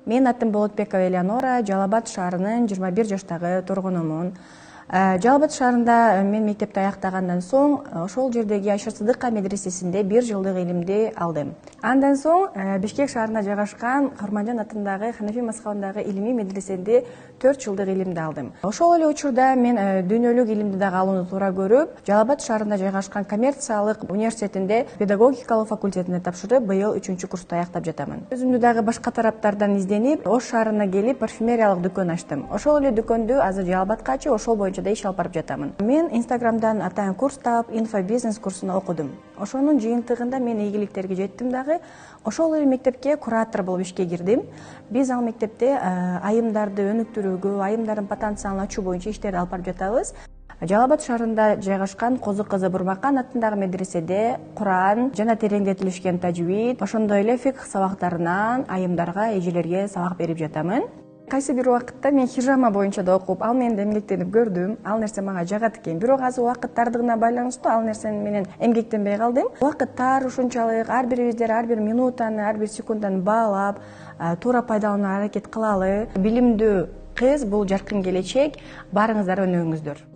Мен атым Болотбекова Элеонора, Жалал Абад шаарынын 21 жаштагы тургунумун. Жалал Абад шаарында мен мектепти аяктагандан соң ошол жердеги Айша Сыдыкова медресесинде 1 жылдык илимди алдым. Андан соң Бишкек шаарында жайгашкан Курманжан атындагы Ханафи мазхабындагы илимий медреседе 4 жылдык илимди алдым. Ошол эле учурда мен дүйнөлүк илимди дагы алууну туура көрүп, Жалал Абад шаарында жайгашкан коммерциялык университетинде педагогикалык факультетине тапшырып, быйыл 3-курсту аяктап жатамын. Өзүмдү дагы башка тараптардан изденип, Ош шаарына келип парфюмериялык дүкөн ачтым. Ошол эле дүкөндү азыр Жалал Абадка ачып, ошол боюнча да иш алып барып жатамын. Мен Инстаграмдан атайын курс таап, инфобизнес курсун окудум. Ошонун жыйынтыгында мен ийгиликтерге жеттим дагы. Ошол эле мектепке куратор болуп ишке кирдим. Биз ал мектепте айымдарды өнүктүрүүгө, айымдардын потенциалын ачуу боюнча иштерди алып барып жатабыз. Жалал Абад шаарында жайгашкан Козу кызы Бурмакан атындагы медреседе Куран жана тереңдетилишкен тажвид, ошондой эле фикх сабактарынан айымдарга, эжелерге сабак берип жатамын. Кайсы бир убакытта мен хижама боюнча да окуп, ал менен эмгектенип көрдүм. Ал нерсе мага жагат экен. Бирок азыр убакыт тардыгына байланыштуу ал нерсени менен эмгектенбей калдым. Убакыт тар ушунчалык, ар бирибиздер ар бир минутаны, ар бир секунданы баалап, туура пайдаланууга аракет кылалы. Билимдүү кыз бул жаркын келечек. Барыңыздар өнүгүңүздөр.